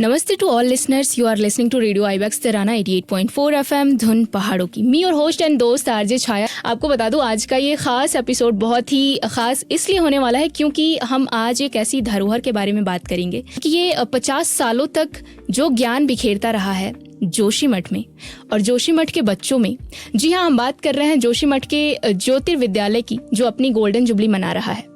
नमस्ते to all listeners, you are listening to radio Ibex Tirana 88.4 FM धुन पहाड़ों की। मी और होस्ट एंड दोस्त आरजे छाया। आपको बता दूं आज का ये खास एपिसोड बहुत ही खास इसलिए होने वाला है क्योंकि हम आज एक ऐसी धरोहर के बारे में बात करेंगे कि ये 50 सालों तक जो ज्ञान बिखेरता रहा है जोशीमठ में और जोशीमठ के बच्चों में। जी हाँ, हम बात कर रहे हैं जोशीमठ के ज्योतिर्विद्यालय की, जो अपनी गोल्डन जुबली मना रहा है।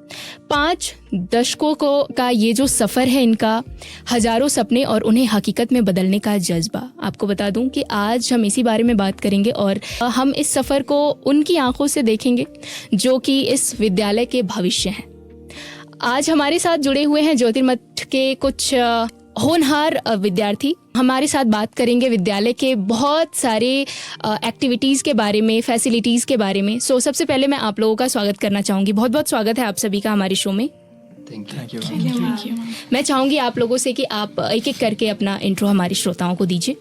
5 दशकों का ये जो सफ़र है इनका, हजारों सपने और उन्हें हकीकत में बदलने का जज्बा। आपको बता दूं कि आज हम इसी बारे में बात करेंगे और हम इस सफ़र को उनकी आंखों से देखेंगे जो कि इस विद्यालय के भविष्य हैं। आज हमारे साथ जुड़े हुए हैं ज्योतिर्मठ के कुछ होनहार विद्यार्थी। हमारे साथ बात करेंगे विद्यालय के बहुत सारे एक्टिविटीज़ के बारे में, फैसिलिटीज़ के बारे में। सबसे पहले मैं आप लोगों का स्वागत करना चाहूँगी। बहुत बहुत स्वागत है आप सभी का हमारे शो में। Thank you. मैं चाहूँगी आप लोगों से कि आप एक एक करके अपना इंट्रो हमारे श्रोताओं को दीजिए।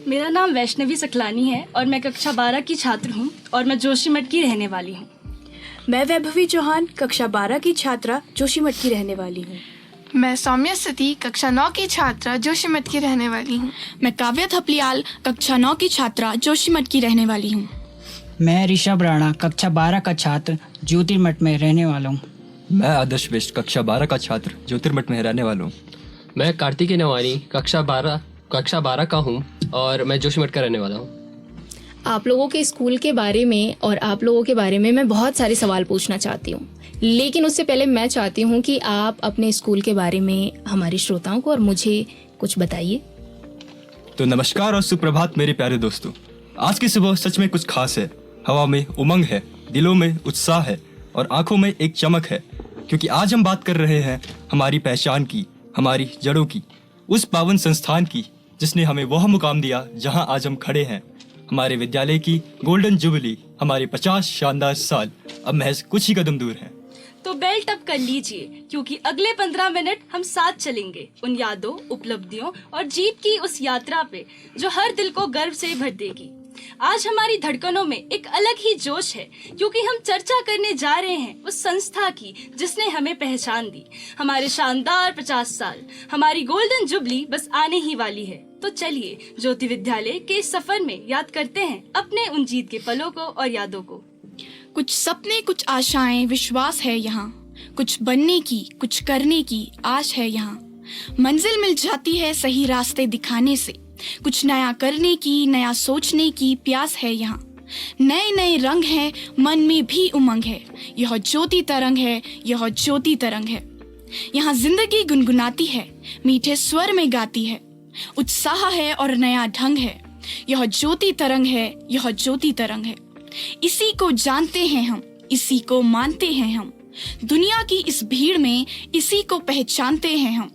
मेरा नाम वैष्णवी सकलानी है और मैं कक्षा 12 की छात्र हूँ और मैं जोशीमठ की रहने वाली हूँ। मैं वैभवी चौहान कक्षा 12 की छात्रा जोशीमठ की रहने वाली हूँ। मैं सौम्या सती कक्षा 9 की छात्रा जोशीमठ की रहने वाली हूँ। मैं काव्या थपलियाल कक्षा 9 की छात्रा जोशीमठ की रहने वाली हूँ। मैं ऋषभ राणा कक्षा 12 का छात्र ज्योतिर्मठ में रहने वाला हूँ। मैं आदर्श बिष्ट कक्षा 12 का छात्र ज्योतिर्मठ में रहने वाला हूँ। मैं कार्तिकेय नवानी कक्षा 12 का हूँ और मैं जोशीमठ का रहने वाला हूँ। आप लोगों के स्कूल के बारे में और आप लोगों के बारे में मैं बहुत सारे सवाल पूछना चाहती हूँ, लेकिन उससे पहले मैं चाहती हूँ कि आप अपने स्कूल के बारे में हमारे श्रोताओं को और मुझे कुछ बताइए। तो नमस्कार और सुप्रभात मेरे प्यारे दोस्तों। आज की सुबह सच में कुछ खास है। हवा में उमंग है, दिलों में उत्साह है और आंखों में एक चमक है, क्योंकि आज हम बात कर रहे हैं हमारी पहचान की, हमारी जड़ों की, उस पावन संस्थान की जिसने हमें वह मुकाम दिया जहां आज हम खड़े हैं। हमारे विद्यालय की गोल्डन जुबली, हमारे 50 शानदार साल अब महज कुछ ही कदम दूर हैं। तो बेल्ट अप कर लीजिए क्योंकि अगले 15 मिनट हम साथ चलेंगे उन यादों, उपलब्धियों और जीत की उस यात्रा पे जो हर दिल को गर्व से भर देगी। आज हमारी धड़कनों में एक अलग ही जोश है क्योंकि हम चर्चा करने जा रहे हैं उस संस्था की जिसने हमें पहचान दी। हमारे शानदार 50 साल, हमारी गोल्डन जुबली बस आने ही वाली है। तो चलिए ज्योति विद्यालय के इस सफर में याद करते हैं अपने उन जीत के पलों को और यादों को। कुछ सपने, कुछ आशाएं, विश्वास है यहाँ। कुछ बनने की, कुछ करने की आश है यहाँ। मंजिल मिल जाती है सही रास्ते दिखाने से। कुछ नया करने की, नया सोचने की प्यास है यहाँ। नए नए रंग हैं, मन में भी उमंग है। यह ज्योति तरंग है, यह ज्योति तरंग है। यहाँ जिंदगी गुनगुनाती है, मीठे स्वर में गाती है। उत्साह है और नया ढंग है। यह ज्योति तरंग है, यह ज्योति तरंग है। इसी को जानते हैं हम, इसी को मानते हैं हम। दुनिया की इस भीड़ में इसी को पहचानते हैं हम।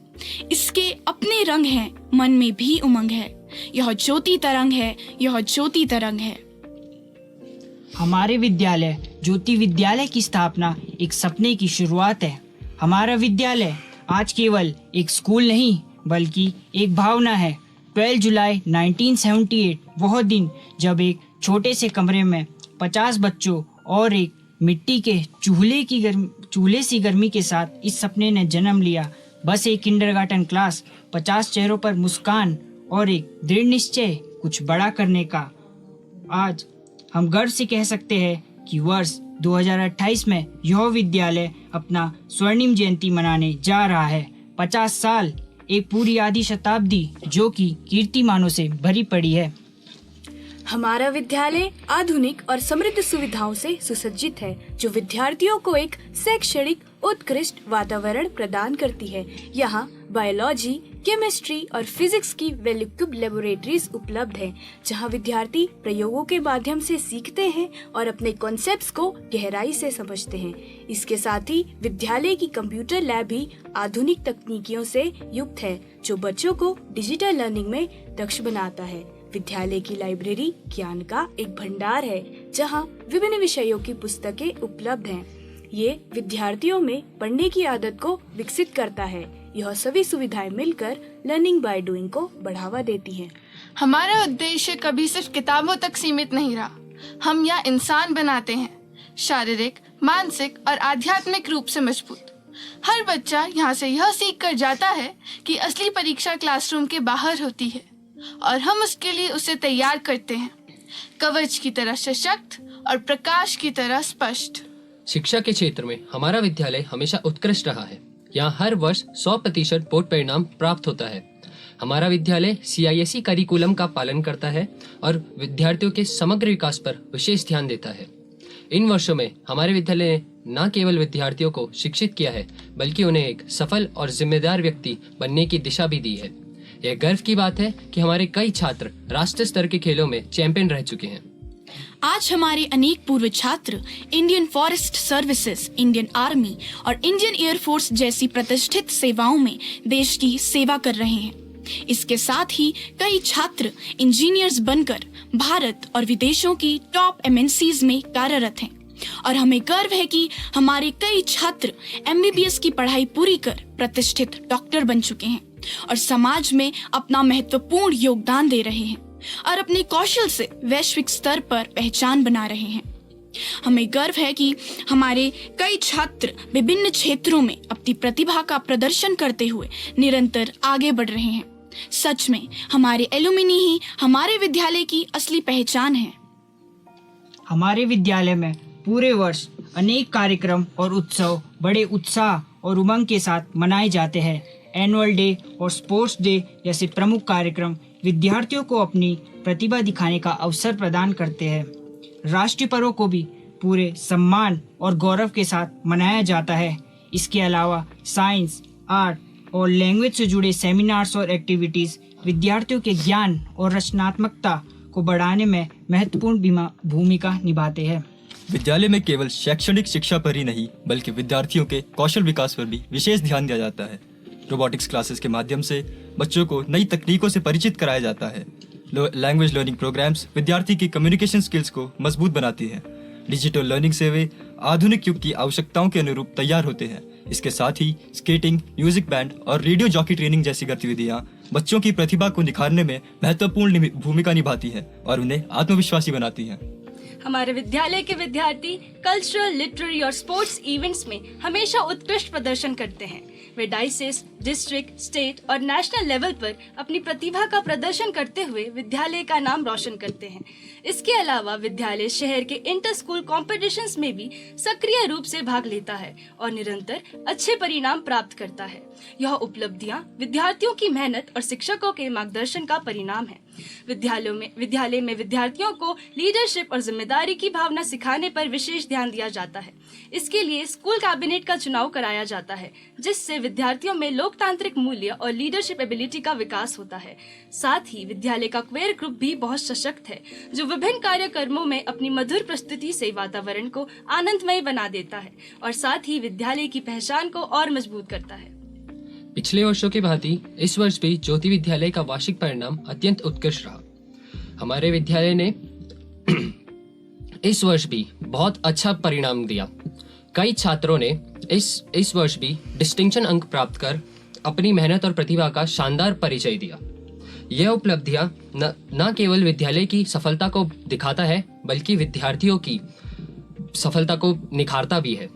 इसके अपने रंग हैं, मन में भी उमंग है। यह ज्योति तरंग है, यह ज्योति तरंग है। हमारे विद्यालय ज्योति विद्यालय की स्थापना एक सपने की शुरुआत है। हमारा विद्यालय आज केवल एक स्कूल नहीं बल्कि एक भावना है। 12 जुलाई 1978 वह दिन जब एक छोटे से कमरे में 50 बच्चों और एक मिट्टी के चूल्हे सी गर्मी के साथ इस सपने ने जन्म लिया। बस एक किंडरगार्टन क्लास, 50 चेहरों पर मुस्कान और एक दृढ़ निश्चय कुछ बड़ा करने का। आज हम गर्व से कह सकते हैं कि वर्ष 2028 में यह विद्यालय अपना स्वर्णिम जयंती मनाने जा रहा है। 50 साल, एक पूरी आधी शताब्दी जो कि कीर्तिमानों से भरी पड़ी है। हमारा विद्यालय आधुनिक और समृद्ध सुविधाओं से सुसज्जित है जो विद्यार्थियों को एक शैक्षणिक उत्कृष्ट वातावरण प्रदान करती है। यहाँ बायोलॉजी, केमिस्ट्री और फिजिक्स की वेल इक्विप्ड लेबोरेटरीज उपलब्ध हैं, जहाँ विद्यार्थी प्रयोगों के माध्यम से सीखते हैं और अपने कॉन्सेप्ट्स को गहराई से समझते हैं। इसके साथ ही विद्यालय की कंप्यूटर लैब भी आधुनिक तकनीकियों से युक्त है जो बच्चों को डिजिटल लर्निंग में दक्ष बनाता है। विद्यालय की लाइब्रेरी ज्ञान का एक भंडार है जहाँ विभिन्न विषयों की पुस्तकें उपलब्ध हैं। ये विद्यार्थियों में पढ़ने की आदत को विकसित करता है। यह सभी सुविधाएं मिलकर लर्निंग बाय डूइंग को बढ़ावा देती हैं। हमारा उद्देश्य कभी सिर्फ किताबों तक सीमित नहीं रहा। हम यहाँ इंसान बनाते हैं, शारीरिक, मानसिक और आध्यात्मिक रूप से मजबूत। हर बच्चा यहाँ से यह सीख कर जाता है कि असली परीक्षा क्लासरूम के बाहर होती है और हम उसके लिए उसे तैयार करते हैं, कवच की तरह सशक्त और प्रकाश की तरह स्पष्ट। शिक्षा के क्षेत्र में हमारा विद्यालय हमेशा उत्कृष्ट रहा है। यहाँ हर वर्ष 100% बोर्ड परिणाम प्राप्त होता है। हमारा विद्यालय CISE करिकुलम का पालन करता है और विद्यार्थियों के समग्र विकास पर विशेष ध्यान देता है। इन वर्षों में हमारे विद्यालय ने न केवल विद्यार्थियों को शिक्षित किया है, बल्कि उन्हें एक सफल और जिम्मेदार व्यक्ति बनने की दिशा भी दी है। यह गर्व की बात है कि हमारे कई छात्र राष्ट्रीय स्तर के खेलों में चैंपियन रह चुके हैं। आज हमारे अनेक पूर्व छात्र Indian forest services, Indian army और इंडियन एयरफोर्स जैसी प्रतिष्ठित सेवाओं में देश की सेवा कर रहे हैं। इसके साथ ही कई छात्र इंजीनियर्स बनकर भारत और विदेशों की टॉप MNCs में कार्यरत हैं और हमें गर्व है कि हमारे कई छात्र MBBS की पढ़ाई पूरी कर प्रतिष्ठित डॉक्टर बन चुके हैं और समाज में अपना महत्वपूर्ण योगदान दे रहे हैं और अपने कौशल से वैश्विक स्तर पर पहचान बना रहे हैं। हमें गर्व है कि हमारे कई छात्र विभिन्न क्षेत्रों में अपनी प्रतिभा का प्रदर्शन करते हुए निरंतर आगे बढ़ रहे हैं। सच में हमारे एलुमिनी ही हमारे विद्यालय की असली पहचान है। हमारे विद्यालय में पूरे वर्ष अनेक कार्यक्रम और उत्सव बड़े उत्साह और उमंग के साथ मनाए जाते हैं। एनुअल डे और स्पोर्ट्स डे जैसे प्रमुख कार्यक्रम विद्यार्थियों को अपनी प्रतिभा दिखाने का अवसर प्रदान करते हैं। राष्ट्रीय पर्व को भी पूरे सम्मान और गौरव के साथ मनाया जाता है। इसके अलावा साइंस, आर्ट और लैंग्वेज से जुड़े सेमिनार्स और एक्टिविटीज़ विद्यार्थियों के ज्ञान और रचनात्मकता को बढ़ाने में महत्वपूर्ण भूमिका निभाते हैं। विद्यालय में केवल शैक्षणिक शिक्षा पर ही नहीं, बल्कि विद्यार्थियों के कौशल विकास पर भी विशेष ध्यान दिया जाता है। रोबोटिक्स क्लासेस के माध्यम से बच्चों को नई तकनीकों से परिचित कराया जाता है। लैंग्वेज लर्निंग प्रोग्राम्स विद्यार्थी की कम्युनिकेशन स्किल्स को मजबूत बनाती हैं। डिजिटल लर्निंग से वे आधुनिक युग की आवश्यकताओं के अनुरूप तैयार होते हैं। इसके साथ ही स्केटिंग, म्यूजिक बैंड और रेडियो जॉकी ट्रेनिंग जैसी गतिविधियां बच्चों की प्रतिभा को निखारने में महत्वपूर्ण भूमिका निभाती है और उन्हें आत्मविश्वासी बनाती हैं। हमारे विद्यालय के विद्यार्थी कल्चरल, लिटरेरी और स्पोर्ट्स इवेंट्स में हमेशा उत्कृष्ट प्रदर्शन करते हैं। वे डाइसेस, डिस्ट्रिक्ट, स्टेट और नेशनल लेवल पर अपनी प्रतिभा का प्रदर्शन करते हुए विद्यालय का नाम रोशन करते हैं। इसके अलावा विद्यालय शहर के इंटर स्कूल कॉम्पिटिशन्स में भी सक्रिय रूप से भाग लेता है और निरंतर अच्छे परिणाम प्राप्त करता है। यह उपलब्धियां विद्यार्थियों की मेहनत और शिक्षकों के मार्गदर्शन का परिणाम है। विद्यालय में विद्यार्थियों को लीडरशिप और जिम्मेदारी की भावना सिखाने पर विशेष ध्यान दिया जाता है। इसके लिए स्कूल कैबिनेट का चुनाव कराया जाता है, जिससे विद्यार्थियों में लोकतांत्रिक मूल्य और लीडरशिप एबिलिटी का विकास होता है। साथ ही विद्यालय का क्वेयर ग्रुप भी बहुत सशक्त है, जो विभिन्न कार्यक्रमों में अपनी मधुर प्रस्तुति से वातावरण को आनंदमय बना देता है और साथ ही विद्यालय की पहचान को और मजबूत करता है। पिछले वर्षों की भांति इस वर्ष भी ज्योति विद्यालय का वार्षिक परिणाम अत्यंत उत्कृष्ट रहा। हमारे विद्यालय ने इस वर्ष भी बहुत अच्छा परिणाम दिया। कई छात्रों ने इस वर्ष भी डिस्टिंक्शन अंक प्राप्त कर अपनी मेहनत और प्रतिभा का शानदार परिचय दिया। यह उपलब्धियां न केवल विद्यालय की सफलता को दिखाता है, बल्कि विद्यार्थियों की सफलता को निखारता भी है।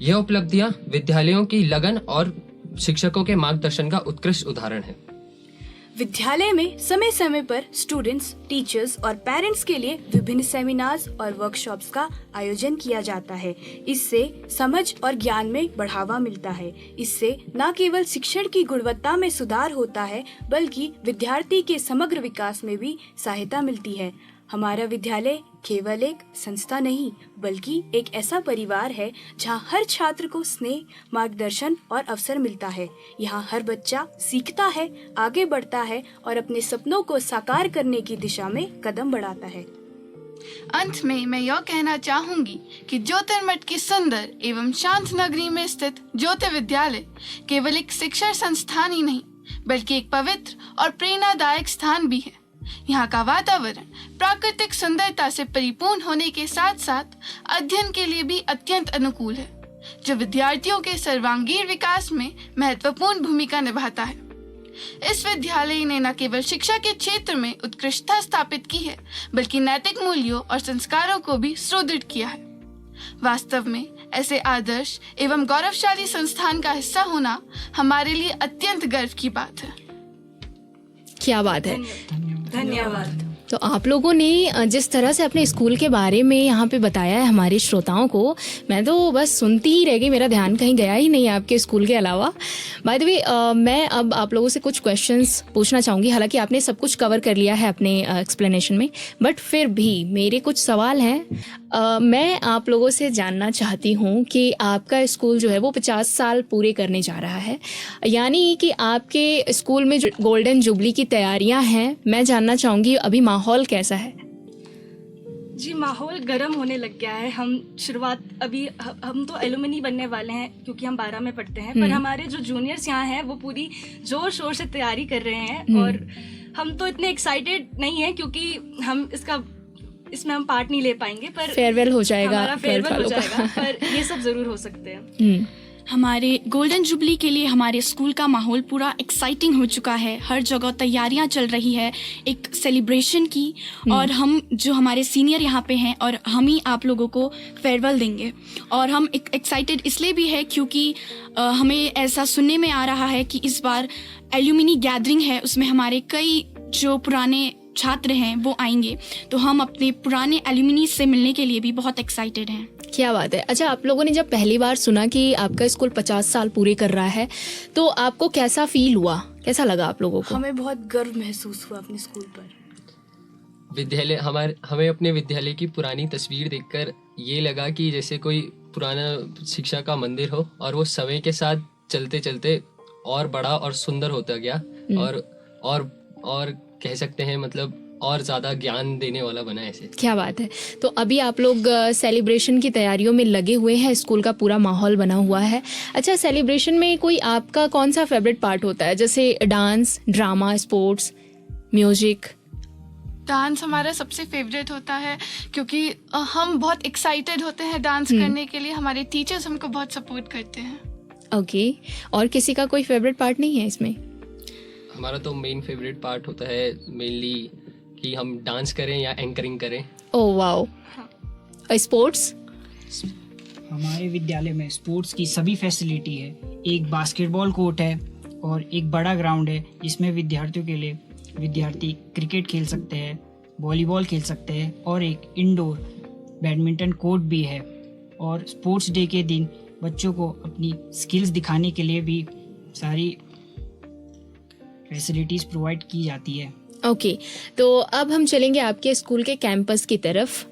यह उपलब्धियां विद्यालयों की लगन और शिक्षकों के मार्गदर्शन का उत्कृष्ट उदाहरण है। विद्यालय में समय समय पर स्टूडेंट्स, टीचर्स और पेरेंट्स के लिए विभिन्न सेमिनार्स और वर्कशॉप्स का आयोजन किया जाता है। इससे समझ और ज्ञान में बढ़ावा मिलता है। इससे न केवल शिक्षण की गुणवत्ता में सुधार होता है, बल्कि विद्यार्थी के समग्र विकास में भी सहायता मिलती है। हमारा विद्यालय केवल एक संस्था नहीं, बल्कि एक ऐसा परिवार है जहां हर छात्र को स्नेह, मार्गदर्शन और अवसर मिलता है। यहां हर बच्चा सीखता है, आगे बढ़ता है और अपने सपनों को साकार करने की दिशा में कदम बढ़ाता है। अंत में मैं यह कहना चाहूंगी कि ज्योतिर्मठ की सुंदर एवं शांत नगरी में स्थित ज्योति विद्यालय केवल एक शिक्षण संस्थान ही नहीं, बल्कि एक पवित्र और प्रेरणादायक स्थान भी है। यहाँ का वातावरण प्राकृतिक सुंदरता से परिपूर्ण होने के साथ साथ अध्ययन के लिए भी अत्यंत अनुकूल है, जो विद्यार्थियों के सर्वांगीण विकास में महत्वपूर्ण भूमिका निभाता है। इस विद्यालय ने न केवल शिक्षा के क्षेत्र में उत्कृष्टता स्थापित की है, बल्कि नैतिक मूल्यों और संस्कारों को भी सुदृढ़ किया है। वास्तव में ऐसे आदर्श एवं गौरवशाली संस्थान का हिस्सा होना हमारे लिए अत्यंत गर्व की बात है। क्या बात है। धन्यवाद। तो आप लोगों ने जिस तरह से अपने स्कूल के बारे में यहाँ पे बताया है हमारे श्रोताओं को, मैं तो बस सुनती ही रह गई, मेरा ध्यान कहीं गया ही नहीं आपके स्कूल के अलावा। बाय द वे मैं अब आप लोगों से कुछ क्वेश्चंस पूछना चाहूँगी, हालांकि आपने सब कुछ कवर कर लिया है अपने एक्सप्लेनेशन में, बट फिर भी मेरे कुछ सवाल हैं। मैं आप लोगों से जानना चाहती हूँ कि आपका स्कूल जो है वो 50 साल पूरे करने जा रहा है, यानी कि आपके स्कूल में जो गोल्डन जुबली की तैयारियां हैं, मैं जानना चाहूँगी अभी माहौल कैसा है? जी, माहौल गर्म होने लग गया है। हम तो एलुमनी बनने वाले हैं क्योंकि हम 12 में पढ़ते हैं, पर हमारे जो जूनियर्स यहाँ हैं वो पूरी जोर शोर से तैयारी कर रहे हैं और हम तो इतने एक्साइटेड नहीं हैं क्योंकि इसमें हम पार्ट नहीं ले पाएंगे, पर फेयरवेल हो जाएगा, हमारा फेयरवेल हो जाएगा, पर ये सब जरूर हो सकते हैं। हमारे गोल्डन जुबली के लिए हमारे स्कूल का माहौल पूरा एक्साइटिंग हो चुका है। हर जगह तैयारियां चल रही है एक सेलिब्रेशन की, और हम जो हमारे सीनियर यहाँ पे हैं और हम ही आप लोगों को फेयरवेल देंगे। और हम एक्साइटेड इसलिए भी है क्योंकि हमें ऐसा सुनने में आ रहा है कि इस बार एल्यूमिनी गैदरिंग है, उसमें हमारे कई जो पुराने छात्र हैं वो आएंगे, तो हम अपने पुराने एल्यूमिनी से मिलने के लिए भी बहुत एक्साइटेड हैं। क्या बात है। अच्छा, आप लोगों ने जब पहली बार सुना कि आपका स्कूल 50 साल पूरे कर रहा है, तो आपको कैसा फील हुआ, कैसा लगा आप लोगों को? हमें बहुत गर्व महसूस हुआ अपने स्कूल पर। हमें अपने विद्यालय की पुरानी तस्वीर देखकर ये लगा कि जैसे कोई पुराना शिक्षा का मंदिर हो और वो समय के साथ चलते चलते और बड़ा और सुंदर होता गया और कह सकते हैं मतलब और ज़्यादा ज्ञान देने वाला बना ऐसे। क्या बात है। तो अभी आप लोग सेलिब्रेशन की तैयारियों में लगे हुए हैं, स्कूल का पूरा माहौल बना हुआ है। अच्छा, सेलिब्रेशन में कोई आपका कौन सा फेवरेट पार्ट होता है, जैसे dance, drama, sports, music? Dance हमारा सबसे फेवरेट होता है क्योंकि हम बहुत एक्साइटेड होते हैं डांस करने के लिए। हमारे टीचर्स हमको बहुत सपोर्ट करते हैं। ओके, और किसी का कोई फेवरेट पार्ट नहीं है इसमें? हमारा तो मेन फेवरेट पार्ट होता है मेनली कि हम डांस करें या एंकरिंग करें। Oh wow. स्पोर्ट्स? हमारे विद्यालय में स्पोर्ट्स की सभी फैसिलिटी है। एक बास्केटबॉल कोर्ट है और एक बड़ा ग्राउंड है जिसमें विद्यार्थी क्रिकेट खेल सकते हैं, वॉलीबॉल खेल सकते हैं, और एक इंडोर बैडमिंटन कोर्ट भी है। और स्पोर्ट्स डे के दिन बच्चों को अपनी स्किल्स दिखाने के लिए भी सारी फैसिलिटीज़ प्रोवाइड की जाती है। ओके, तो अब हम चलेंगे आपके स्कूल के कैंपस की तरफ।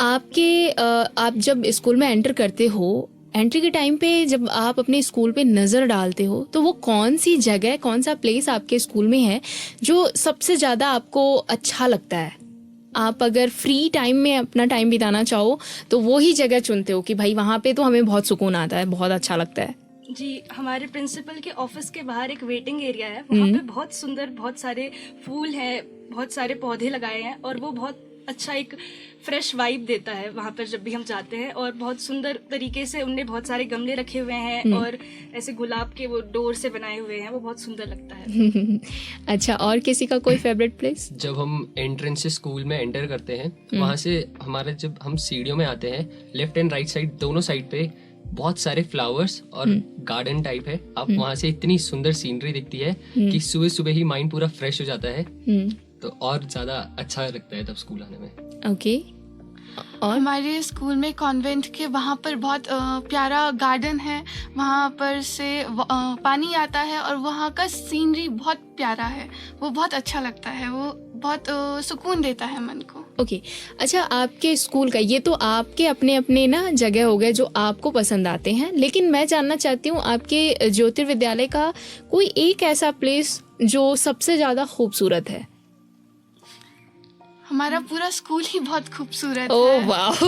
आप जब स्कूल में एंटर करते हो, एंट्री के टाइम पे जब आप अपने स्कूल पे नज़र डालते हो, तो वो कौन सी जगह, कौन सा प्लेस आपके स्कूल में है जो सबसे ज़्यादा आपको अच्छा लगता है? आप अगर फ्री टाइम में अपना टाइम बिताना चाहो तो वो ही जगह चुनते हो कि भाई वहाँ पे तो हमें बहुत सुकून आता है, बहुत अच्छा लगता है? जी, हमारे प्रिंसिपल के ऑफिस के बाहर एक वेटिंग एरिया है। वहाँ पे बहुत सुंदर, बहुत सारे फूल हैं, बहुत सारे पौधे लगाए हैं और वो बहुत अच्छा एक फ्रेश वाइब देता है वहाँ पर जब भी हम जाते हैं। और बहुत सुंदर तरीके से उनने बहुत सारे गमले रखे हुए हैं और ऐसे गुलाब के वो डोर से बनाए हुए हैं, वो बहुत सुंदर लगता है। अच्छा, और किसी का कोई फेवरेट प्लेस? जब हम एंट्रेंस से स्कूल में एंटर करते हैं, वहाँ से हमारा जब हम सीढ़ियों में आते हैं, लेफ्ट एंड राइट साइड दोनों साइड पे बहुत सारे फ्लावर्स और गार्डन टाइप है। आप वहाँ से इतनी सुंदर सीनरी दिखती है कि सुबह सुबह ही माइंड पूरा फ्रेश हो जाता है, तो और ज्यादा अच्छा लगता है तब स्कूल आने में। ओके, और हमारे स्कूल में कॉन्वेंट के वहाँ पर बहुत प्यारा गार्डन है, वहाँ पर से पानी आता है और वहाँ का सीनरी बहुत प्यारा है, वो बहुत अच्छा लगता है, वो बहुत सुकून देता है मन को। ओके, अच्छा, आपके स्कूल का ये तो आपके अपने अपने ना जगह हो गए जो आपको पसंद आते हैं, लेकिन मैं जानना चाहती हूँ आपके ज्योतिर्विद्यालय का कोई एक ऐसा प्लेस जो सबसे ज़्यादा खूबसूरत है? हमारा पूरा स्कूल ही बहुत खूबसूरत ओह है। वाह,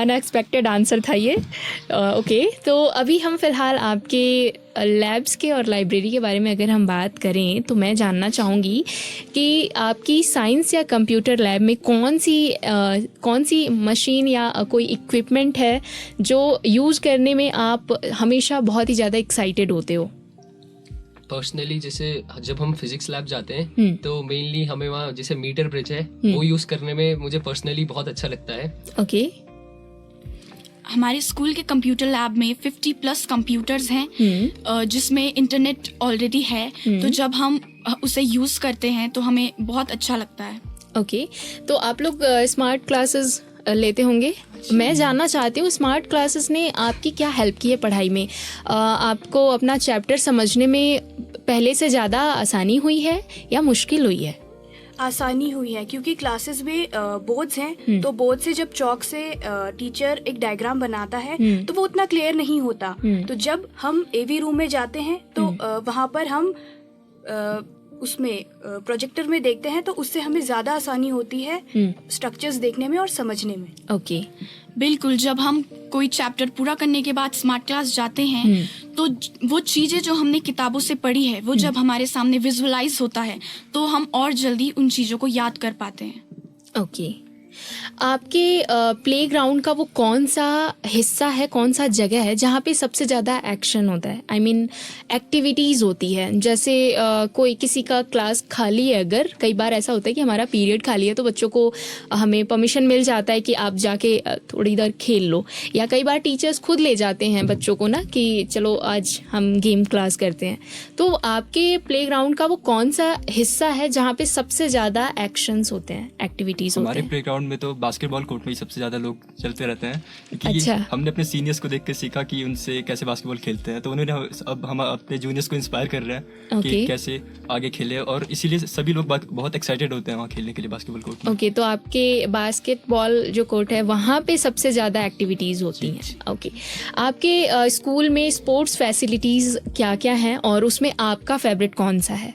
अनएक्सपेक्टेड आंसर था ये। ओके, तो अभी हम फिलहाल आपके लैब्स के और लाइब्रेरी के बारे में अगर हम बात करें तो मैं जानना चाहूँगी कि आपकी साइंस या कंप्यूटर लैब में कौन सी मशीन या कोई इक्विपमेंट है जो यूज़ करने में आप हमेशा बहुत ही ज़्यादा एक्साइटेड होते हो? पर्सनली जैसे जब हम फिजिक्स लैब जाते हैं तो मेनली हमें वहाँ जैसे मीटर ब्रिज है वो यूज करने में मुझे पर्सनली बहुत अच्छा लगता है। ओके, हमारे स्कूल के कंप्यूटर लैब में 50+ कंप्यूटर्स हैं, जिसमें इंटरनेट ऑलरेडी है। तो जब हम उसे यूज़ करते हैं तो हमें बहुत अच्छा लगता है। ओके, तो आप लोग स्मार्ट क्लासेस लेते होंगे। मैं जानना चाहती हूँ स्मार्ट क्लासेस ने आपकी क्या हेल्प की है पढ़ाई में? आपको अपना चैप्टर समझने में पहले से ज़्यादा आसानी हुई है या मुश्किल हुई है? आसानी हुई है, क्योंकि क्लासेस में बोर्ड्स हैं, तो बोर्ड से जब चौक से टीचर एक डायग्राम बनाता है तो वो उतना क्लियर नहीं होता। तो जब हम एवी रूम में जाते हैं तो वहाँ पर हम उसमें प्रोजेक्टर में देखते हैं, तो उससे हमें ज़्यादा आसानी होती है स्ट्रक्चर्स देखने में और समझने में। ओके, बिल्कुल। जब हम कोई चैप्टर पूरा करने के बाद स्मार्ट क्लास जाते हैं तो वो चीज़ें जो हमने किताबों से पढ़ी है वो जब हमारे सामने विजुअलाइज होता है तो हम और जल्दी उन चीज़ों को याद कर पाते हैं। ओके, आपके प्लेग्राउंड का वो कौन सा हिस्सा है, कौन सा जगह है जहाँ पे सबसे ज़्यादा एक्शन होता है? आई मीन एक्टिविटीज़ होती है। जैसे कोई किसी का क्लास खाली है, अगर कई बार ऐसा होता है कि हमारा पीरियड खाली है तो बच्चों को हमें परमिशन मिल जाता है कि आप जाके थोड़ी देर खेल लो, या कई बार टीचर्स खुद ले जाते हैं बच्चों को ना कि चलो आज हम गेम क्लास करते हैं। तो आपके प्लेग्राउंड का वो कौन सा हिस्सा है जहाँ पे सबसे ज़्यादा एक्शंस होते हैं, एक्टिविटीज़ होते हमारे हैं? प्लेग्राउंड में तो बास्केटबॉल कोर्ट में ही सबसे ज़्यादा लोग चलते रहते हैं, क्योंकि अच्छा। हमने अपने सीनियर्स को देख के सीखा कि उनसे कैसे बास्केटबॉल खेलते हैं, तो उन्होंने अब हम अपने जूनियर्स को इंस्पायर कर रहे हैं कि कैसे आगे खेले, और इसीलिए सभी लोग बहुत एक्साइटेड होते हैं वहाँ खेलने के लिए बास्केटबॉल कोर्ट में। ओके, तो आपके बास्केटबॉल जो कोर्ट है वहाँ पे सबसे ज़्यादा एक्टिविटीज़ होती हैं। ओके, आपके स्कूल में स्पोर्ट्स फैसिलिटीज़ क्या क्या हैं और उसमें आपका फेवरेट कौन सा है?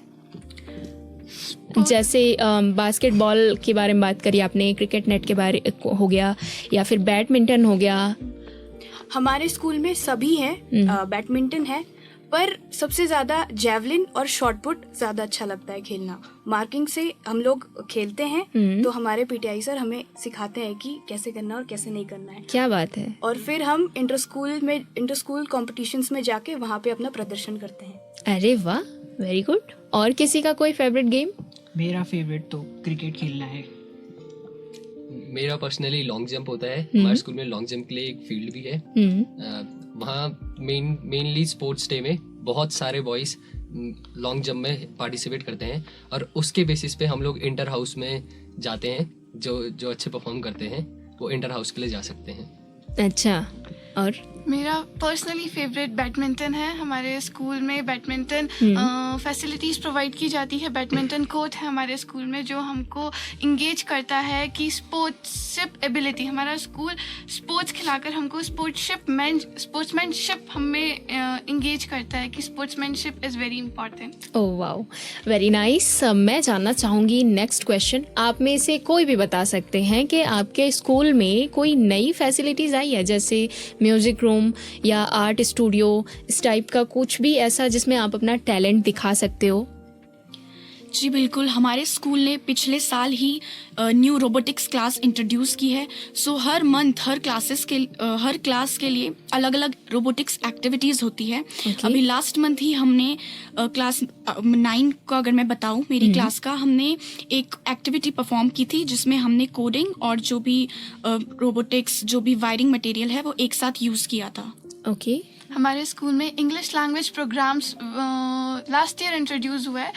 जैसे बास्केटबॉल के बारे में बात करी आपने, क्रिकेट नेट के बारे हो गया, या फिर बैडमिंटन हो गया। हमारे स्कूल में सभी हैं, बैडमिंटन है, पर सबसे ज़्यादा जैवलिन और शॉट पुट ज़्यादा अच्छा लगता है खेलना। मार्किंग से हम लोग खेलते हैं तो हमारे पीटीआई सर हमें सिखाते हैं कि कैसे करना और कैसे नहीं करना है। क्या बात है। और फिर हम इंटर स्कूल कॉम्पिटिशन्स में जाके वहाँ पे अपना प्रदर्शन करते हैं। अरे वाह, वेरी गुड। और किसी का कोई फेवरेट गेम? मेरा फेवरेट तो क्रिकेट खेलना है। मेरा पर्सनली लॉन्ग जंप होता है। हमारे स्कूल में लॉन्ग जंप के लिए एक फील्ड भी है। वहाँ मेनली स्पोर्ट्स डे में बहुत सारे बॉयज़ लॉन्ग जंप में पार्टिसिपेट करते हैं, और उसके बेसिस पे हम लोग इंटर हाउस में जाते हैं। जो अच्छे परफॉर्म करते हैं वो इंटर हाउस के लिए जा सकते हैं। अच्छा, और मेरा पर्सनली फेवरेट बैडमिंटन है। हमारे स्कूल में बैडमिंटन फैसिलिटीज़ प्रोवाइड की जाती है। बैडमिंटन कोर्ट है हमारे स्कूल में जो हमको इंगेज करता है कि स्पोर्ट्सशिप एबिलिटी, हमारा स्कूल स्पोर्ट्स खिलाकर हमको स्पोर्ट्समैनशिप हमें इंगेज करता है कि sportsmanship is very important. Oh wow, very nice. मैं जानना चाहूँगी नेक्स्ट क्वेश्चन, आप में से कोई भी बता सकते हैं कि आपके स्कूल में कोई नई फैसिलिटीज़ आई है, जैसे म्यूज़िक रूम या आर्ट स्टूडियो, इस टाइप का कुछ भी ऐसा जिसमें आप अपना टैलेंट दिखा सकते हो? जी बिल्कुल, हमारे स्कूल ने पिछले साल ही न्यू रोबोटिक्स क्लास इंट्रोड्यूस की है। सो हर मंथ हर क्लास के लिए अलग अलग रोबोटिक्स एक्टिविटीज़ होती है। अभी लास्ट मंथ ही हमने क्लास 9 का अगर मैं बताऊं, मेरी क्लास का, हमने एक एक्टिविटी परफॉर्म की थी जिसमें हमने कोडिंग और जो भी रोबोटिक्स जो भी वायरिंग मटेरियल है वो एक साथ यूज़ किया था। ओके, हमारे स्कूल में English language programmes last year introduce हुआ है।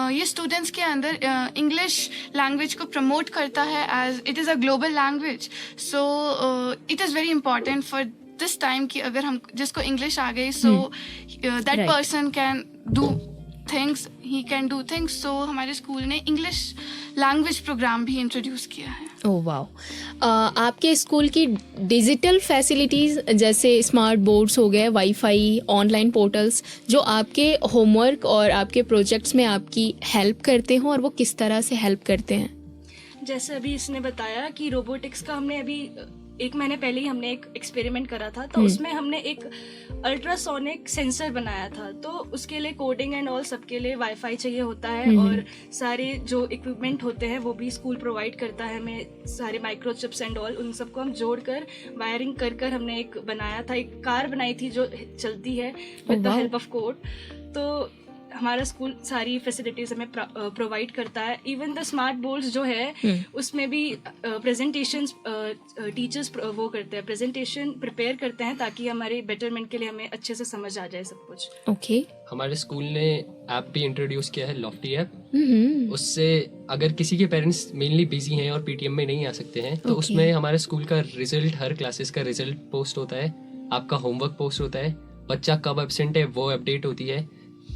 ये स्टूडेंट्स के अंदर इंग्लिश लैंग्वेज को प्रमोट करता है as it is a global language. So it is very important for this time कि अगर हम जिसको इंग्लिश आ गई so that person can do things, he can do things. So हमारे स्कूल ने इंग्लिश लैंग्वेज प्रोग्राम भी इंट्रोड्यूस किया है। Oh wow. आपके स्कूल की डिजिटल फैसिलिटीज़ जैसे स्मार्ट बोर्ड्स हो गए, वाईफाई, ऑनलाइन पोर्टल्स, जो आपके होमवर्क और आपके प्रोजेक्ट्स में आपकी हेल्प करते हो, और वो किस तरह से हेल्प करते हैं? जैसे अभी इसने बताया कि रोबोटिक्स का हमने अभी 1 महीने पहले ही हमने एक एक्सपेरिमेंट करा था, तो उसमें हमने एक अल्ट्रासोनिक सेंसर बनाया था। तो उसके लिए कोडिंग एंड ऑल सबके लिए वाईफाई चाहिए होता है, और सारे जो इक्विपमेंट होते हैं वो भी स्कूल प्रोवाइड करता है हमें, सारे माइक्रोचिप्स एंड ऑल, उन सबको हम जोड़कर वायरिंग कर हमने एक बनाया था, एक कार बनाई थी जो चलती है with the help of code. तो हमारा स्कूल सारी फैसिलिटीज़ हमें प्रोवाइड करता है। इवन द स्मार्ट बोर्ड्स जो है उसमें भी प्रेजेंटेशंस टीचर्स वो करते हैं, प्रेजेंटेशन प्रिपेयर करते हैं ताकि हमारे बेटरमेंट के लिए हमें अच्छे से समझ आ जाए सब कुछ। ओके। हमारे स्कूल ने ऐप भी इंट्रोड्यूस किया है, लॉफ्टी ऐप। उससे अगर किसी के पेरेंट्स मेनली बिजी हैं और पीटीएम में नहीं आ सकते हैं तो उसमें हमारे स्कूल का रिजल्ट, हर क्लासेस का रिजल्ट पोस्ट होता है, आपका होमवर्क पोस्ट होता है, बच्चा कब एब्सेंट है वो अपडेट होती है।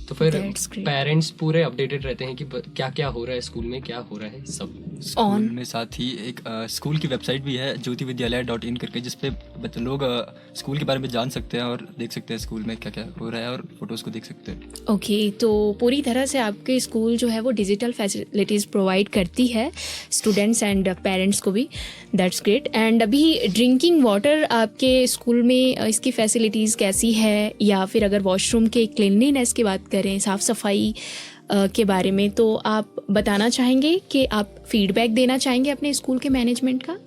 तो फिर पेरेंट्स पूरे अपडेटेड रहते हैं कि क्या क्या हो रहा है स्कूल में, क्या हो रहा है सब। स्कूल में साथ ही एक स्कूल की वेबसाइट भी है jyotividyalaya.in करके, जिसपे लोग स्कूल के बारे में जान सकते हैं और देख सकते हैं स्कूल में क्या क्या हो रहा है और फोटोज़ को देख सकते हैं। ओके, तो पूरी तरह से आपके स्कूल जो है वो डिजिटल फैसिलिटीज़ प्रोवाइड करती है स्टूडेंट्स एंड पेरेंट्स को भी। That's great. एंड अभी ड्रिंकिंग वाटर आपके स्कूल में इसकी फैसिलिटीज़ कैसी है, या फिर अगर वॉशरूम के क्लीनलीनेस की बात करें, साफ़ सफाई के बारे में, तो आप बताना चाहेंगे कि आप फीडबैक देना चाहेंगे अपने स्कूल के मैनेजमेंट का?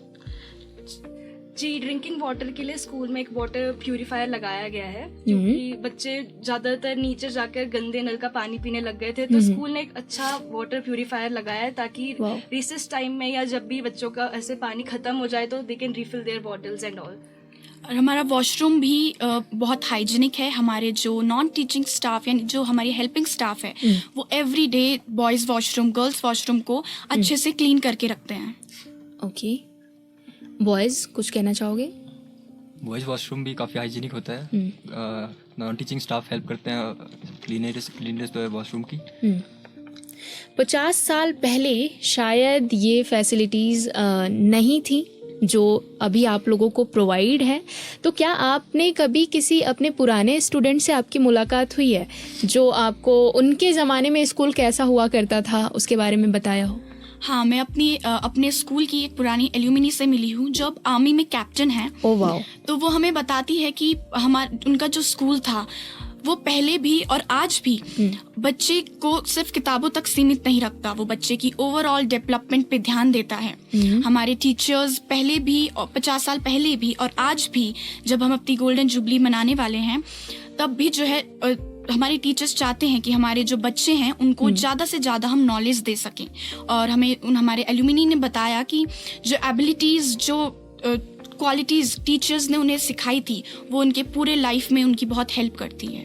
जी, ड्रिंकिंग वाटर के लिए स्कूल में एक वाटर प्यूरिफायर लगाया गया है क्योंकि बच्चे ज़्यादातर नीचे जाकर गंदे नल का पानी पीने लग गए थे, तो स्कूल ने एक अच्छा वाटर प्यूरिफायर लगाया है ताकि रिसेस टाइम में या जब भी बच्चों का ऐसे पानी खत्म हो जाए तो they can refill their bottles and all. और हमारा वॉशरूम भी बहुत हाइजीनिक है। हमारे जो नॉन टीचिंग स्टाफ यानी जो हमारी हेल्पिंग स्टाफ है वो every day boys washroom, girls washroom को अच्छे से क्लीन करके रखते हैं। ओके, बॉयज़ कुछ कहना चाहोगे? बॉयज़ वॉशरूम भी काफ़ी हाइजीनिक होता है। नॉन टीचिंग स्टाफ हेल्प करते हैं क्लीननेस वॉशरूम की। 50 साल पहले शायद ये फैसिलिटीज़ नहीं थी जो अभी आप लोगों को प्रोवाइड है। तो क्या आपने कभी किसी अपने पुराने स्टूडेंट से आपकी मुलाकात हुई है जो आपको उनके ज़माने में स्कूल कैसा हुआ करता था उसके बारे में बताया हो? हाँ, मैं अपने स्कूल की एक पुरानी एल्यूमिनी से मिली हूँ जो अब आर्मी में कैप्टन है। Oh wow. तो वो हमें बताती है कि उनका जो स्कूल था वो पहले भी और आज भी बच्चे को सिर्फ किताबों तक सीमित नहीं रखता, वो बच्चे की ओवरऑल डेवलपमेंट पे ध्यान देता है। हमारे टीचर्स पहले भी और 50 साल पहले भी और आज भी जब हम अपनी गोल्डन जुबली मनाने वाले हैं तब भी जो है हमारे टीचर्स चाहते हैं कि हमारे जो बच्चे हैं उनको ज़्यादा से ज़्यादा हम नॉलेज दे सकें। और हमारे एल्यूमिनी ने बताया कि जो एबिलिटीज़, जो क्वालिटीज़ टीचर्स ने उन्हें सिखाई थी वो उनके पूरे लाइफ में उनकी बहुत हेल्प करती है।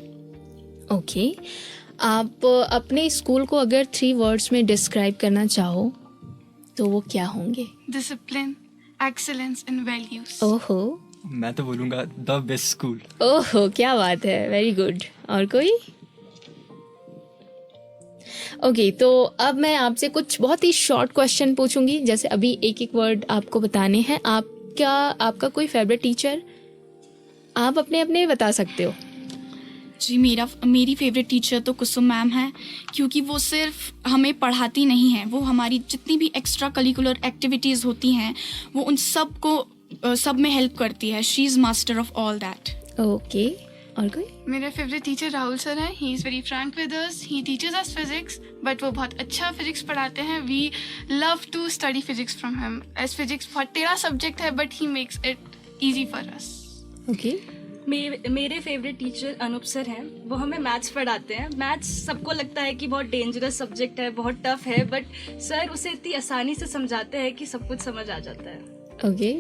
ओके, आप अपने स्कूल को अगर 3 वर्ड्स में डिस्क्राइब करना चाहो तो वो क्या होंगे? Discipline, excellence and values. ओहो, मैं तो बोलूँगा द बेस्ट स्कूल। ओहो, क्या बात है, वेरी गुड। और कोई? ओके, तो अब मैं आपसे कुछ बहुत ही शॉर्ट क्वेश्चन पूछूंगी, जैसे अभी एक एक वर्ड आपको बताने हैं। आपका कोई फेवरेट टीचर आप अपने बता सकते हो? जी, मेरी फेवरेट टीचर तो कुसुम मैम है, क्योंकि वो सिर्फ हमें पढ़ाती नहीं है, वो हमारी जितनी भी एक्स्ट्रा करिकुलर एक्टिविटीज़ होती हैं वो उन सब में हेल्प करती है। She is master of all that. Okay, और कोई? मेरा फेवरेट टीचर राहुल सर है। He is very frank with us. He teachers us physics, but वो बहुत अच्छा फिजिक्स पढ़ाते हैं। We love to study physics from him, as physics बहुत टेढ़ा सब्जेक्ट है but he makes it easy for us. Okay, मेरे फेवरेट टीचर अनूप सर हैं। वो हमें मैथ्स पढ़ाते हैं। मैथ्स सबको लगता है कि बहुत डेंजरस सब्जेक्ट है, बहुत टफ है, बट सर उसे इतनी आसानी से समझाते हैं कि सब कुछ समझ आ जाता है। ओके,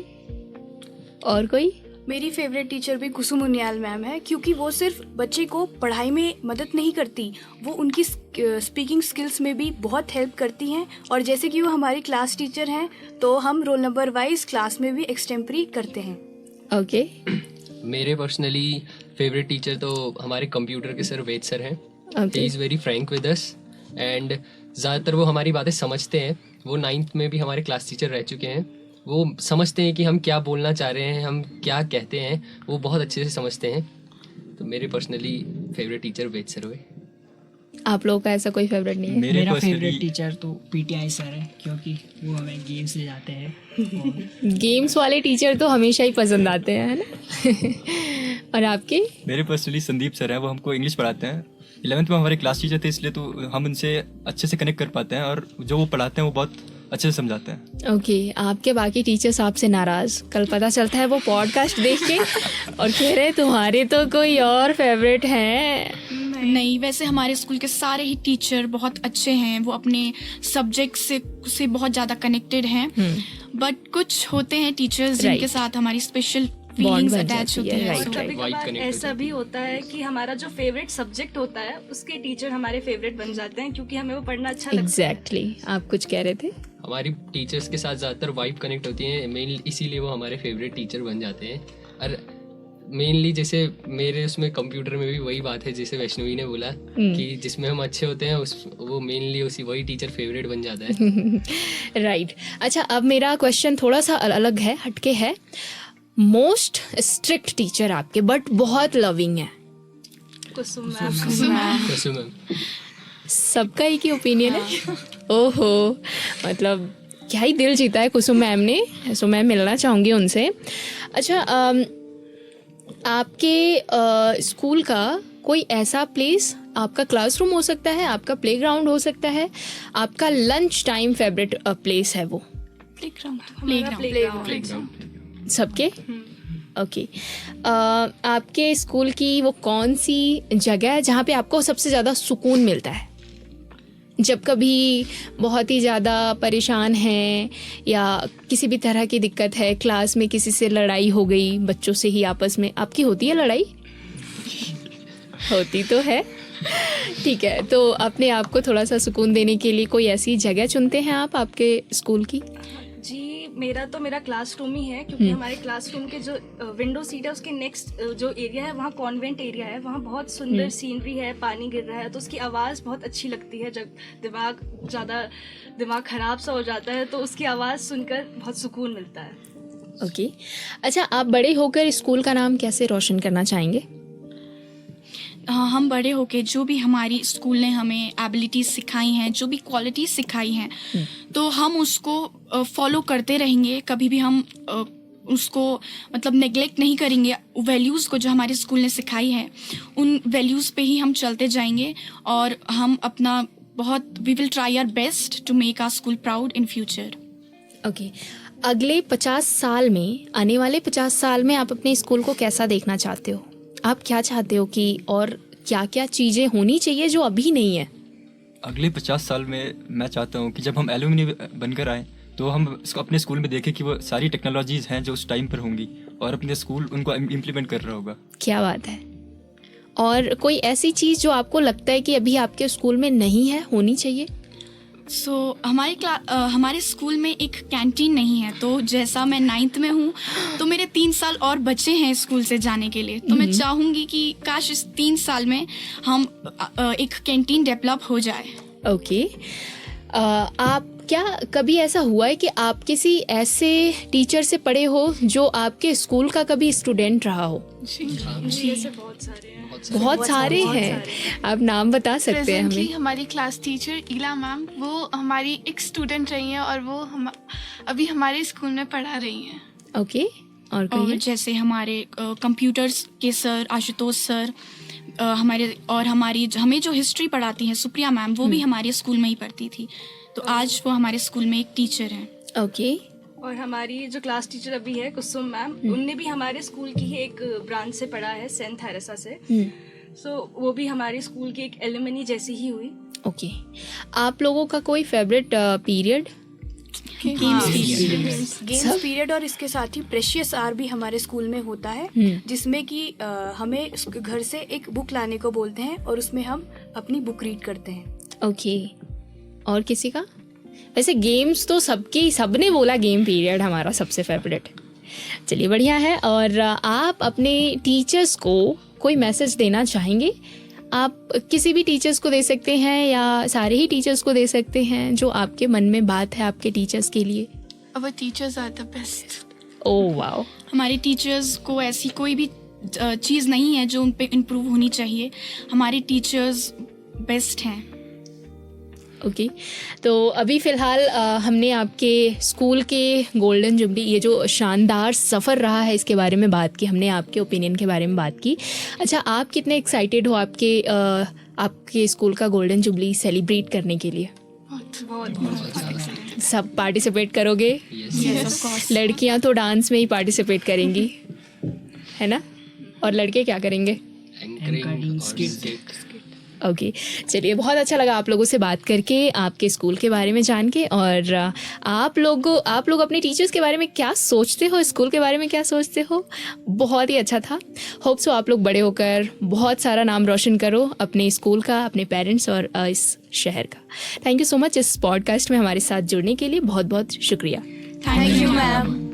और कोई? मेरी फेवरेट टीचर भी कुसुम उनियाल मैम है, क्योंकि वो सिर्फ बच्चे को पढ़ाई में मदद नहीं करती, वो उनकी स्पीकिंग स्किल्स में भी बहुत हेल्प करती हैं। और जैसे कि वो हमारी क्लास टीचर हैं तो हम रोल नंबर वाइज क्लास में भी एक्सटेम्परी करते हैं। ओके, मेरे पर्सनली फेवरेट टीचर तो हमारे कंप्यूटर के सर वेद सर हैं। ही is very frank with us and ज़्यादातर वो हमारी बातें समझते हैं। वो 9th में भी हमारे क्लास टीचर रह चुके हैं। वो समझते हैं कि हम क्या बोलना चाह रहे हैं, हम क्या कहते हैं, वो बहुत अच्छे से समझते हैं। तो मेरे पर्सनली फेवरेट टीचर वेद सर हुए। आप लोगों का ऐसा कोई फेवरेट नहीं है? मेरा personally- फेवरेट टीचर तो पीटीआई सर है, क्योंकि वो हमें गेम्स ले जाते हैं। और गेम्स वाले टीचर तो हमेशा ही पसंद आते हैं, है ना? और आपके? मेरे पर्सनली संदीप सर हैं, वो हमको इंग्लिश पढ़ाते हैं। 11th में हमारे क्लास टीचर थे, इसलिए तो हम उनसे अच्छे से कनेक्ट कर पाते हैं और जो वो पढ़ाते हैं वो बहुत अच्छे से समझाते हैं। ओके, आपके बाकी टीचर्स आपसे नाराज़? कल पता चलता है वो पॉडकास्ट देख के और कह रहे तुम्हारे तो कोई और फेवरेट हैं। नहीं, वैसे हमारे स्कूल के सारे ही टीचर बहुत अच्छे हैं, वो अपने सब्जेक्ट से बहुत ज़्यादा कनेक्टेड हैं। बट कुछ होते हैं टीचर्स जिनके साथ हमारी स्पेशल फीलिंग्स बन अटैच जाती होती है, है। right, So, कभी कभार ऐसा भी होता है कि हमारा जो फेवरेट सब्जेक्ट होता है उसके टीचर हमारे फेवरेट बन जाते हैं क्योंकि हमें वो पढ़ना अच्छा लगता है। एग्जैक्टली आप कुछ कह रहे थे? हमारी टीचर्स के साथ ज़्यादातर वाइब कनेक्ट होती है, मेनली इसीलिए वो हमारे फेवरेट टीचर बन जाते हैं। और मेनली जैसे मेरे उसमें कंप्यूटर में भी वही बात है, जैसे वैष्णवी ने बोला कि जिसमें हम अच्छे होते हैं वो मेनली वही टीचर फेवरेट बन जाता है। राइट अच्छा, अब मेरा क्वेश्चन थोड़ा सा अलग है, हटके है। मोस्ट स्ट्रिक्ट टीचर आपके बट बहुत लविंग है? कुसुम मैम। कुसुम मैम। सबका एक ही ओपिनियन है? ओहो, मतलब क्या ही दिल जीता है कुसुम मैम ने। सो मैं मिलना चाहूँगी उनसे। अच्छा, आपके स्कूल का कोई ऐसा प्लेस, आपका क्लासरूम हो सकता है, आपका प्लेग्राउंड हो सकता है, आपका लंच टाइम फेवरेट प्लेस है वो? प्लेग्राउंड। सबके? ओके। आपके स्कूल की वो कौन सी जगह है जहाँ पे आपको सबसे ज़्यादा सुकून मिलता है? जब कभी बहुत ही ज़्यादा परेशान हैं या किसी भी तरह की दिक्कत है, क्लास में किसी से लड़ाई हो गई, बच्चों से ही आपस में, आपकी होती है लड़ाई? होती तो है, ठीक है। तो अपने आप को थोड़ा सा सुकून देने के लिए कोई ऐसी जगह चुनते हैं आप आपके स्कूल की? जी, मेरा क्लासरूम ही है क्योंकि हमारे क्लासरूम के जो विंडो सीट है उसके नेक्स्ट जो एरिया है वहाँ कॉन्वेंट एरिया है, वहाँ बहुत सुंदर सीनरी है, पानी गिर रहा है तो उसकी आवाज़ बहुत अच्छी लगती है। जब दिमाग ख़राब सा हो जाता है तो उसकी आवाज़ सुनकर बहुत सुकून मिलता है। ओके। अच्छा, आप बड़े होकर स्कूल का नाम कैसे रोशन करना चाहेंगे? हम बड़े होके जो भी हमारी स्कूल ने हमें एबिलिटीज़ सिखाई हैं, जो भी क्वालिटीज़ सिखाई हैं, तो हम उसको फॉलो करते रहेंगे। कभी भी हम उसको मतलब नेग्लेक्ट नहीं करेंगे। वैल्यूज़ को जो हमारे स्कूल ने सिखाई है उन वैल्यूज़ पे ही हम चलते जाएंगे और हम अपना we will try our best to make our school proud in future. Okay. अगले 50 साल में, आने वाले 50 साल में आप अपने स्कूल को कैसा देखना चाहते हो? आप क्या चाहते हो कि और क्या क्या चीज़ें होनी चाहिए जो अभी नहीं है? अगले 50 साल में मैं चाहता हूँ कि जब हम एलुमनी बनकर आए तो हम इसको अपने स्कूल में देखें कि वो सारी टेक्नोलॉजीज़ हैं जो उस टाइम पर होंगी और अपने स्कूल उनको इम्प्लीमेंट कर रहा होगा। क्या बात है। और कोई ऐसी चीज़ जो आपको लगता है कि अभी आपके स्कूल में नहीं है, होनी चाहिए? हमारे स्कूल में एक कैंटीन नहीं है, तो जैसा मैं 9th में हूँ तो मेरे 3 साल और बचे हैं स्कूल से जाने के लिए। तो मैं चाहूँगी कि काश इस 3 साल में हम एक कैंटीन डेवलप हो जाए। ओके। आप क्या कभी ऐसा हुआ है कि आप किसी ऐसे टीचर से पढ़े हो जो आपके स्कूल का कभी स्टूडेंट रहा हो? जी, ऐसे बहुत सारे हैं। बहुत सारे हैं, आप नाम बता सकते हैं प्रेजेंटली हमें? हमारी क्लास टीचर ईला मैम, वो हमारी एक स्टूडेंट रही हैं और वो अभी हमारे स्कूल में पढ़ा रही हैं। ओके। और और कोई? जैसे हमारे कंप्यूटर्स के सर आशुतोष सर, हमें जो हिस्ट्री पढ़ाती हैं सुप्रिया मैम, वो भी हमारे स्कूल में ही पढ़ती थी, तो आज वो हमारे स्कूल में एक टीचर हैं। ओके। और हमारी जो क्लास टीचर अभी है कुसुम मैम, उनने भी हमारे स्कूल की ही एक ब्रांच से पढ़ा है, सेंट थेरेसा से। सो वो भी हमारे स्कूल की एक एलुमनी जैसी ही हुई। ओके। आप लोगों का कोई फेवरेट पीरियड? गेम्स पीरियड और इसके साथ ही प्रेशियस आवर भी हमारे स्कूल में होता है, जिसमें कि हमें घर से एक बुक लाने को बोलते हैं और उसमें हम अपनी बुक रीड करते हैं। ओके। और किसी का? वैसे गेम्स तो सबने बोला गेम पीरियड हमारा सबसे फेवरेट। चलिए, बढ़िया है। और आप अपने टीचर्स को कोई मैसेज देना चाहेंगे? आप किसी भी टीचर्स को दे सकते हैं या सारे ही टीचर्स को दे सकते हैं जो आपके मन में बात है आपके टीचर्स के लिए। Our teachers are the best. Oh wow. हमारे टीचर्स को ऐसी कोई भी चीज़ नहीं है जो उन पे इम्प्रूव होनी चाहिए। हमारे टीचर्स बेस्ट हैं। ओके। तो अभी फ़िलहाल हमने आपके स्कूल के गोल्डन जुबली, ये जो शानदार सफ़र रहा है, इसके बारे में बात की हमने, आपके ओपिनियन के बारे में बात की। अच्छा, आप कितने एक्साइटेड हो आपके स्कूल का गोल्डन जुबली सेलिब्रेट करने के लिए? सब पार्टिसिपेट करोगे? लड़कियां तो डांस में ही पार्टिसिपेट करेंगी, है ना? और लड़के क्या करेंगे? Anchoring, Skit. ओके चलिए, बहुत अच्छा लगा आप लोगों से बात करके, आपके स्कूल के बारे में जान के, और आप लोग अपने टीचर्स के बारे में क्या सोचते हो, स्कूल के बारे में क्या सोचते हो, बहुत ही अच्छा था। होप सो आप लोग बड़े होकर बहुत सारा नाम रोशन करो अपने स्कूल का, अपने पेरेंट्स और इस शहर का। थैंक यू सो मच इस पॉडकास्ट में हमारे साथ जुड़ने के लिए, बहुत बहुत शुक्रिया। Thank you ma'am.